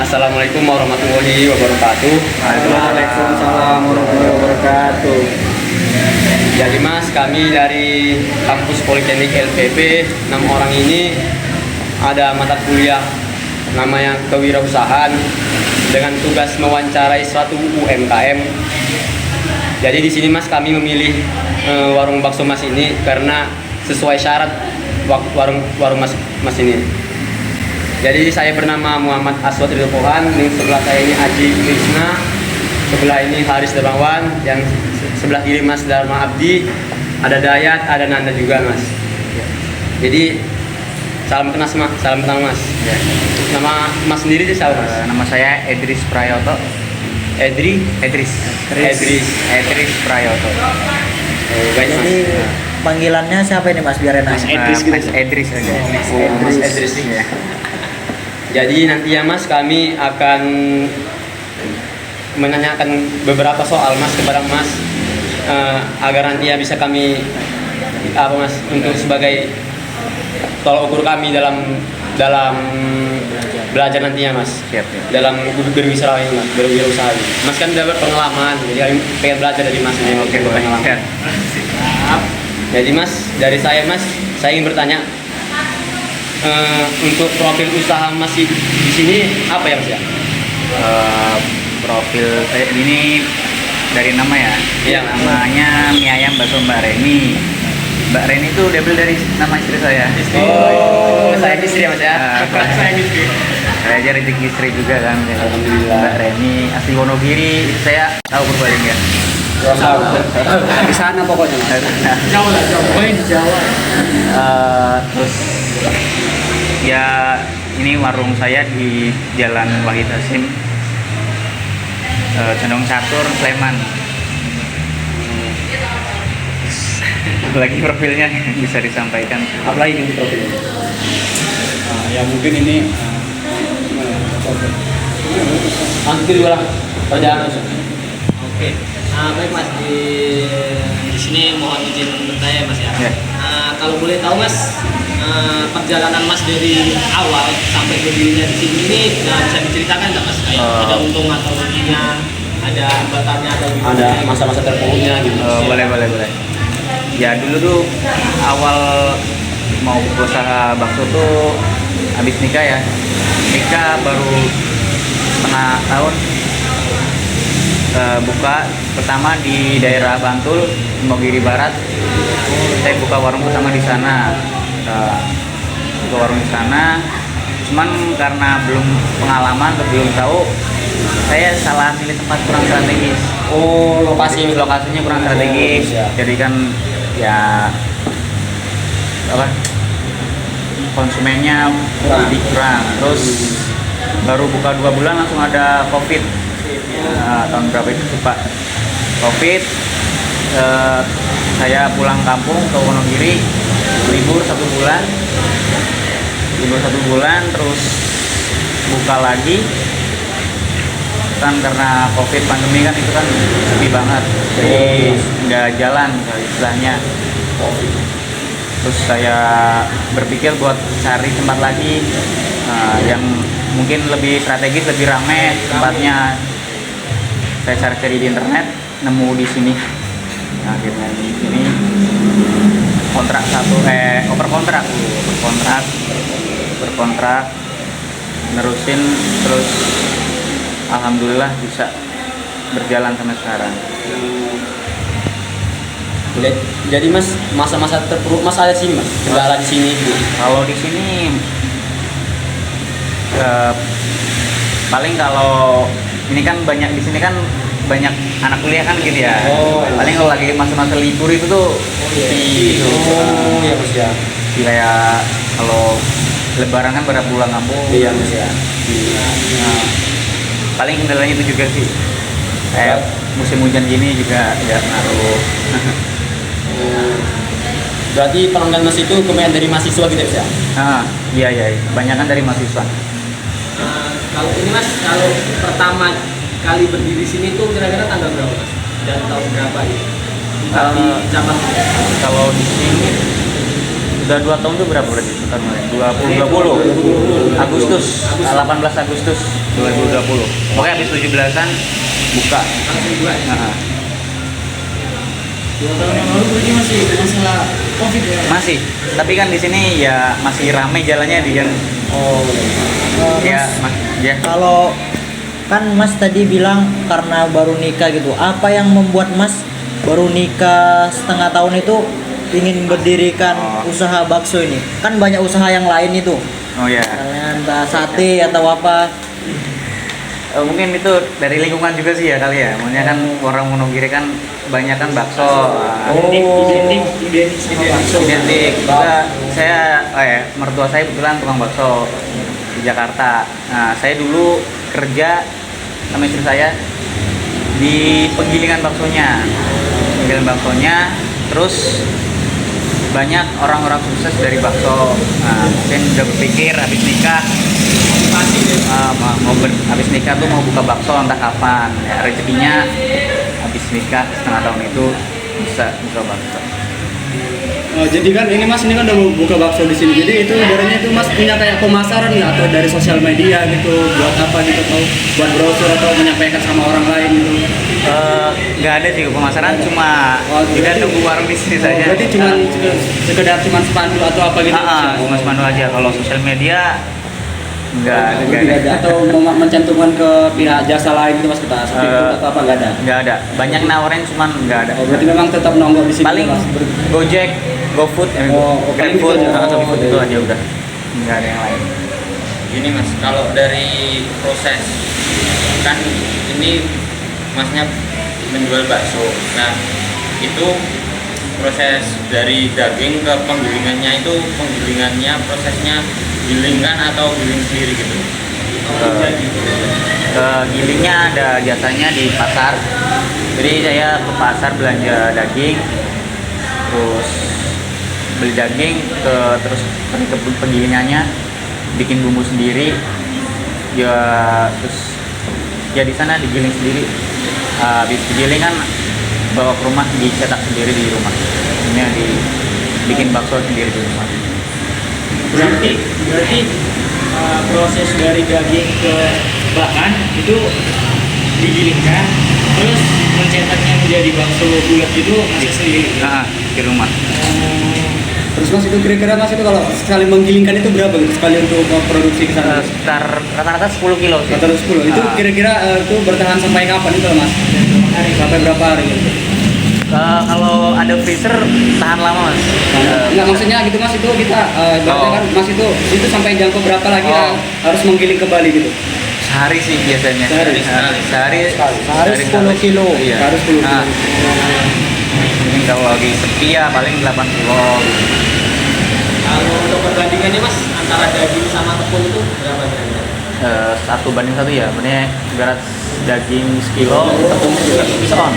Assalamualaikum warahmatullahi wabarakatuh. Waalaikumsalam warahmatullahi wabarakatuh. Jadi Mas, kami dari kampus Politeknik LPP, 6 orang ini ada mata kuliah namanya kewirausahaan dengan tugas mewawancarai suatu UMKM. Jadi di sini Mas, kami memilih warung bakso Mas ini karena sesuai syarat warung Mas ini. Jadi saya bernama Muhammad Aswad Ridho Pohan, sebelah saya ini Aji Krishna, sebelah ini Haris Dermawan, yang sebelah kiri Mas Dharma Abdi, ada Dayat, ada Nanda juga Mas. Jadi salam kenal Mas. Ya. Nama Mas sendiri sih siapa Mas? Nama saya Edris Prayoto. Edris Prayoto. Baik Mas. Jadi panggilannya siapa ini Mas biar enak? Mas Edris gitu. Mas Edris aja. Mas Edris. Ya. Jadi nanti ya Mas, kami akan menanyakan beberapa soal Mas kepada Mas agar nanti ya bisa kami Mas untuk sebagai tolak ukur kami dalam belajar nantinya Mas. Siap. Dalam berwirausaha ini Mas, berwirausaha ini. Mas kan udah berpengalaman, jadi kami pengen belajar dari Mas ini. Oke, berpengalaman. baik. Jadi Mas, dari saya Mas, saya ingin bertanya untuk profil usaha Mas di sini apa ya Mas ya? Profil saya ini dari nama ya. Iya. Namanya Mie Ayam Bakso Mbak Reni. Mbak Reni itu double dari nama istri saya. Oh, saya istri ya Mas ya. Saya istri. Saya aja rezeki istri juga kan. Alhamdulillah. Mbak Reni asli Wonogiri. Itu saya tahu Purbalingga. Di sana pokoknya Mas. Jauh lah, pokoknya di Jawa. Terus ya ini warung saya di Jalan Wahid Hasim, Condong Catur, Sleman. Lagi profilnya bisa disampaikan. Apalagi ini profilnya? Ya mungkin ini Hampir juga lah perjalanan. Oke, baik Mas, di sini mohon izin bertanya Mas ya. Ya. Kalau boleh tahu Mas, perjalanan Mas dari awal sampai berdirinya di sini ini bisa diceritakan nggak Mas? Kayak ada untung atau ruginya, ada hambatannya atau gitu? Ada masa-masa terpuruknya gitu. Boleh. Ya dulu tuh awal mau usaha bakso tuh habis nikah ya. Nikah baru setengah tahun. Buka pertama di daerah Bantul, Mogiri Barat. Saya buka warung pertama di sana. Buka warung di sana. Cuman karena belum pengalaman atau belum tahu, saya salah pilih tempat, kurang strategis. Oh, Lokasinya kurang strategis. Ya. Jadi kan ya apa? Konsumennya kurang. Terus baru buka 2 bulan langsung ada COVID. Tahun berapa itu Pak? COVID. Saya pulang kampung ke Wonogiri, libur 1 bulan, terus buka lagi kan karena COVID pandemi kan itu kan sepi banget, jadi nggak jalan istilahnya. Terus saya berpikir buat cari tempat lagi yang mungkin lebih strategis, lebih ramai tempatnya. Saya cari-cari di internet, nemu di sini. Nah, akhirnya di sini berkontrak, nerusin, terus alhamdulillah bisa berjalan sampai sekarang. Jadi Mas, masa-masa terpuruk Mas ada sini Mas, kendala di sini gitu. Kalau di sini paling kalau ini kan banyak di sini kan banyak anak kuliah kan gitu ya. Paling kalau lagi masa-masa libur itu tuh Iya Mas ya. kayak kalau lebaran kan pada pulang kampung. Iya Mas ya. Nah, paling kendalanya itu juga sih. Kayak musim hujan gini juga ya ngaruh. Berarti pelanggan Mas itu kebanyakan dari mahasiswa gitu ya? Iya, kebanyakan dari mahasiswa. Kalau ini Mas, kalau pertama kali berdiri sini tuh kira-kira tanggal berapa Mas? Dan tahun berapa ya? Di cabang Kalau di sini Udah 2 tahun tuh berapa berarti? Tahun kemarin 2020 Agustus 18 Agustus 2020. Pokoknya habis 17-an buka. Nah, 2 tahun yang lalu berarti masih masalah COVID ya? masih. Tapi kan di sini ya masih ramai jalannya di kan. Oh. Ya, ya. Kalau kan Mas tadi bilang karena baru nikah gitu, apa yang membuat Mas baru nikah setengah tahun itu ingin berdirikan usaha bakso ini? Kan banyak usaha yang lain itu, Oh ya. misalnya entah sate atau apa. Mungkin itu dari lingkungan juga sih ya kali ya. Maksudnya kan orang Wonogiri kan banyak kan bakso. Identik sama bakso. Identik. Juga saya mertua saya kebetulan tukang bakso di Jakarta. Nah, saya dulu kerja sama istri saya di penggilingan baksonya. Terus banyak orang-orang sukses dari bakso. Nah, mungkin udah berpikir habis nikah habis nikah tuh mau buka bakso entah kapan. Ya, rezekinya habis nikah setengah tahun itu bisa buka bakso. Jadi kan ini Mas, ini kan udah mau buka bakso di sini. Jadi itu ibaratnya itu Mas punya kayak pemasaran nggak, atau dari sosial media gitu, buat apa gitu, atau buat browser atau menyampaikan sama orang lain gitu? Nggak ada sih pemasaran, cuma juga tunggu warung di sini saja. Berarti cuma sekedar cuma spanduk atau apa gitu? Cuma spanduk aja. Kalau sosial media nggak ada. Atau mau mencantumkan ke pihak jasa lain gitu Mas, kita atau apa nggak ada? Nggak ada. Banyak nawarin cuman nggak ada. Berarti memang tetap nongkrong di sini. Paling Mas. Gojek, GoFood, GrabFood, atau GoFood itu aja udah. Nggak ada yang lain. Gini Mas, kalau dari proses kan ini Masnya menjual bakso. Nah, itu proses dari daging ke penggilingannya itu prosesnya gilingkan atau giling sendiri gitu. Gilingnya ada jasanya di pasar. Jadi saya ke pasar belanja daging, terus beli daging terus pergi ke penggilingannya, bikin bumbu sendiri. Ya terus ya di sana digiling sendiri. Habis digiling kan bawa ke rumah dicetak sendiri di rumah. Ini dibikin bakso sendiri di rumah. Berarti proses dari daging ke bahan itu digilingkan, terus mencetaknya menjadi bakso bulat itu masih sendiri. Di rumah. Terus Mas, itu kira-kira Mas itu kalau sekali menggilingkan itu berapa gitu sekali untuk produksi ke sana? Sekitar rata-rata 10 kilo sih. Rata 10. Itu kira-kira itu bertahan sampai kapan itu Mas? Sampai berapa hari gitu? Kalau ada freezer tahan lama Mas. Enggak, maksudnya gitu Mas, itu kita ibaratnya kan Mas itu sampai jangka berapa lagi harus menggiling kembali gitu? Sehari sih biasanya. Sehari 10 kilo. Iya. Harus 10 kilo. Mungkin kalau lagi sepi ya paling 8 kilo gitu. Kalau untuk perbandingannya Mas antara daging sama tepung itu berapa kira-kira? 1:1 ya, bener ibarat daging sekilo, tepung juga seon.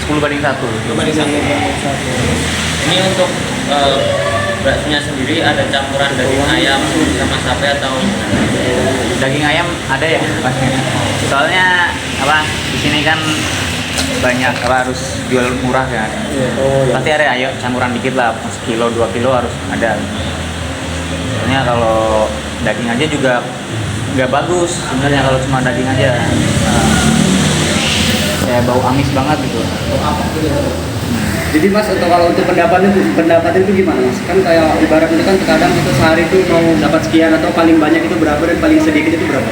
10:1. Ini untuk baksonya sendiri ada campuran daging ayam sama sapi atau Daging ayam ada ya pasti. Soalnya di sini kan banyak harus jual murah kan. Pasti ada ayam campuran dikit lah, sekilo 2 kilo harus ada. Soalnya kalau daging aja juga nggak bagus sebenarnya kalau cuma daging aja. Kayak bau amis banget gitu. Jadi Mas, untuk kalau untuk pendapatan itu gimana Mas? Kan kayak ibarat itu kan terkadang itu sehari itu mau dapat sekian atau paling banyak itu berapa dan paling sedikit itu berapa?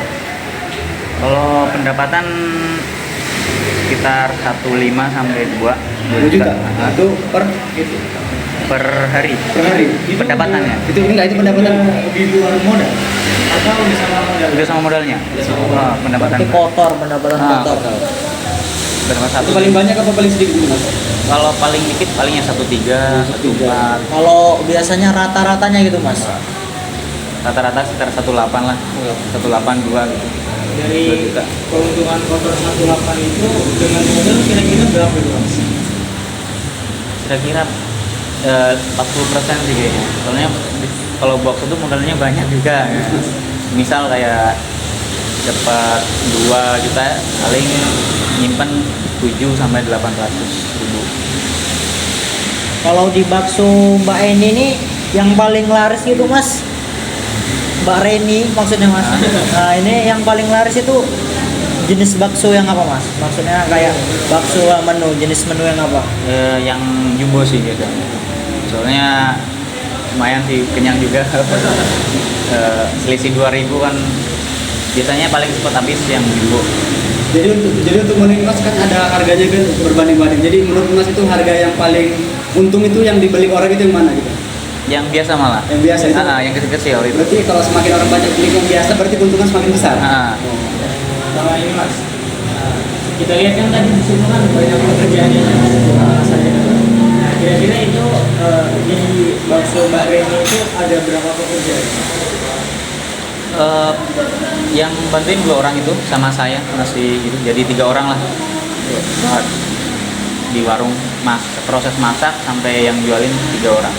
Kalau pendapatan sekitar 1,5 sampai 2 2 juta. Nah, Itu itu per hari. per hari. Pendapatannya. Itu enggak, itu pendapatan Di luar modal atau sama modal? Udah sama modalnya. Pendapatan. Itu kotor, pendapatan kotor. Berapa itu satu? paling banyak apa paling sedikit itu Mas? Kalau paling dikit palingnya 1,3, 1,4. Kalau biasanya rata-ratanya gitu Mas. Rata-rata sekitar 1,8 lah. 1,8, 2 gitu. Dari 2 juta. keuntungan kotor 1,8 itu dengan modal kira-kira berapa itu Mas? Kira-kira 40% sih kayaknya. Soalnya kalau box itu modalnya banyak juga. Misal kayak dapat 2 juta paling nyimpen 7 sampai 800 ribu. Kalau di bakso Mbak Eni ini yang paling laris gitu Mas, Mbak Reni maksudnya Mas. Nah ini yang paling laris itu jenis bakso yang apa Mas? Maksudnya kayak bakso menu, jenis menu yang apa? Yang jumbo sih biasanya. Soalnya lumayan sih, kenyang juga. Selisih 2.000 kan biasanya paling cepat habis yang jumbo. Jadi untuk menu Mas kan ada harganya kan berbanding-banding. Jadi menurut Mas itu harga yang paling untung itu yang dibeli orang itu yang mana gitu? Yang biasa malah. Yang biasa itu. Yang kecil-kecil itu. Berarti kalau semakin orang banyak beli yang biasa berarti keuntungan semakin besar. Sama ini Mas, kita lihat kan tadi di sini kan banyak pekerjaan yang alasannya. Nah kira-kira itu di bakso Mbak Reni itu ada berapa pekerjaan? Yang bantuin 2 orang itu sama saya masih gitu, jadi 3 orang lah buat di warung proses masak sampai yang jualin 3 orang.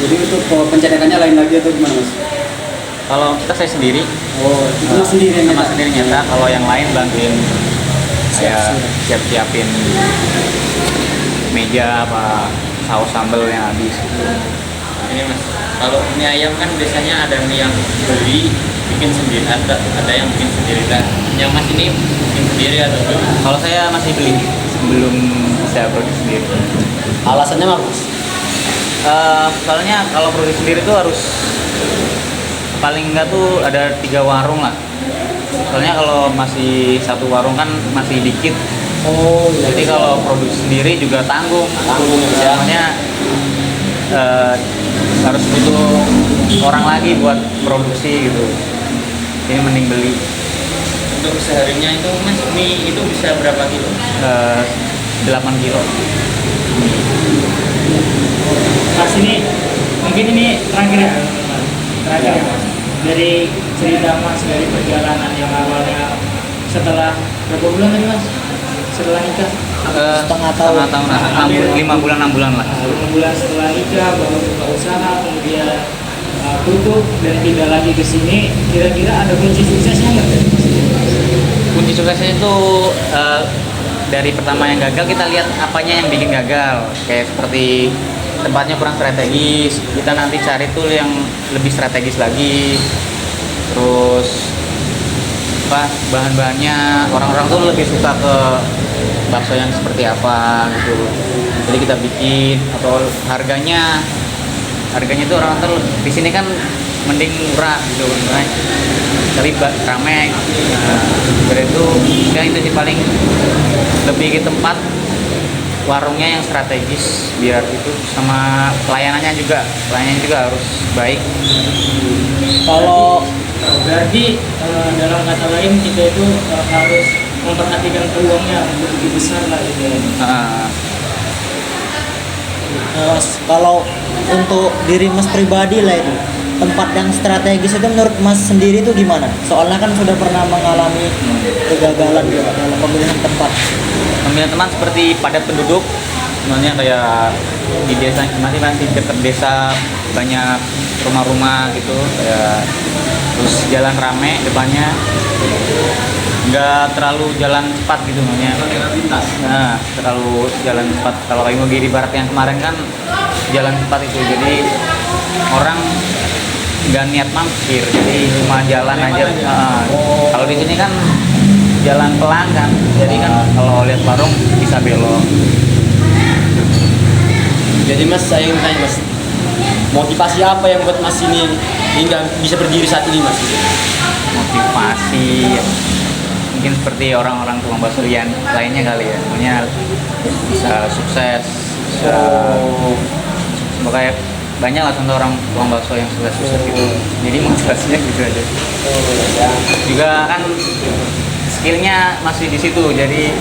Jadi untuk pencedakannya lain lagi atau gimana Mas? Kalau kita saya sendiri, Itu Mas sendiri yang sama nyetak? sendiri nyetak. Kalau yang lain bantuin saya siapin meja apa saus sambal yang habis gitu. Ini Mas, kalau mie ayam kan biasanya ada mie yang beli bikin sendiri, ada yang bikin sendiri. Nah, yang Mas ini bikin sendiri atau beli? Kalau saya masih beli, belum bisa produksi sendiri. Alasannya apa Mas? Soalnya kalau produksi sendiri tuh harus paling enggak tuh ada 3 warung lah. Soalnya kalau masih satu warung kan masih dikit. Jadi kalau produksi sendiri juga tanggung Ya. soalnya harus butuh orang lagi buat produksi gitu. Ini mending beli. Untuk seharinya itu Mas, mie itu bisa berapa kilo? 8 kilo. Mas ini mungkin ini terakhir ya, terakhir ya Mas. Dari cerita Mas dari perjalanan yang awalnya setelah berapa bulan tadi Mas? Setelah nikah? Setengah tahun. 5 bulan 6 bulan lah. 5 bulan setelah nikah baru buka usaha, kemudian tutup dan pindah lagi ke sini. Kira-kira ada kunci suksesnya nggak dari Mas? Kunci suksesnya itu dari pertama yang gagal kita lihat apanya yang bikin gagal. Kayak seperti tempatnya kurang strategis, kita nanti cari tool yang lebih strategis lagi. Terus bahan-bahannya orang-orang tuh lebih suka ke bakso yang seperti apa gitu, jadi kita bikin. Atau harganya tuh orang tuh di sini kan mending murah gitu kan, tapi rame. Dari itu ya itu sih paling lebih ke tempat warungnya yang strategis, biar itu sama pelayanannya juga harus baik. Kalau Berarti dalam kata lain kita itu harus memperhatikan peluangnya lebih besar lah gitu ya. Mas, kalau untuk diri Mas pribadi lah itu tempat yang strategis itu menurut Mas sendiri itu gimana? Soalnya kan sudah pernah mengalami kegagalan juga dalam pemilihan tempat. Pemilihan teman seperti padat penduduk, sebenarnya kayak di desa masih dekat desa, banyak rumah-rumah gitu, kayak terus jalan rame depannya, nggak terlalu jalan cepat gitu namanya. Nah, terlalu jalan cepat. Kalau kayak Imogiri Barat yang kemarin kan jalan cepat itu, jadi orang nggak niat mampir, jadi cuma jalan aja. Kalau di sini kan jalan pelan kan, jadi kan kalau lihat warung bisa belok. Jadi Mas, saya ingin tanya Mas, motivasi apa yang buat Mas ini hingga bisa berdiri saat ini Mas? Motivasi mungkin seperti orang-orang tukang bakso yang lainnya kali ya, punya bisa sukses, bisa kayak banyak lah contoh orang tukang bakso yang sukses gitu. Jadi motivasinya gitu aja. Juga kan skillnya masih di situ, jadi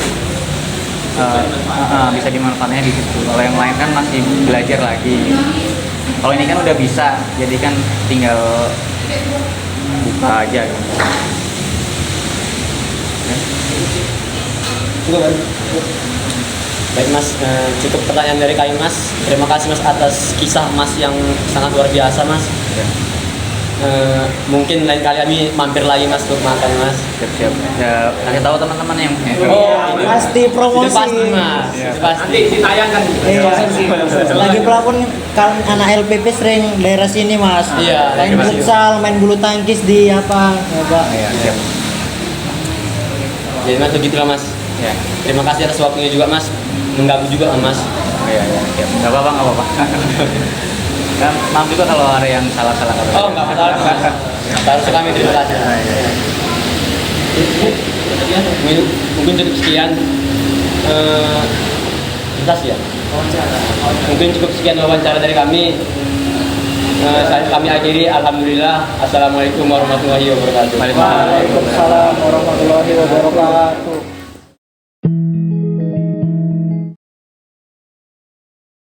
bisa dimanfaatnya di situ. Kalau yang lain kan masih belajar lagi. Kalau ini kan udah bisa, jadi kan tinggal buka aja gitu. Baik Mas, cukup pertanyaan dari kami Mas. Terima kasih Mas atas kisah Mas yang sangat luar biasa Mas. Mungkin lain kali kami mampir lagi mas untuk makan mas. Siap-siap. Ya, kasih tahu teman-teman yang Oh, Pasti promosi. Itu pasti mas. Itu pasti. Nanti ditayangkan. Iya. Lagi pelapon kan anak LPP sering daerah sini mas. Iya, Main daerah sini. futsal, main bulu tangkis di apa? Coba. Iya, siap. Jadi mas begitulah mas. Ya. Terima kasih atas waktunya juga mas. Mengganggu juga mas. Oh, iya, iya, siap. Enggak apa-apa, enggak apa-apa. Kan maaf juga kalau ada yang salah-salah kata. Oh nggak masalah mas. Seharusnya kami terima kasih. Mungkin cukup sekian. Jelas ya. Mungkin cukup sekian wawancara dari kami. Kami akhiri. Alhamdulillah. Assalamualaikum warahmatullahi wabarakatuh. Waalaikumsalam warahmatullahi wabarakatuh.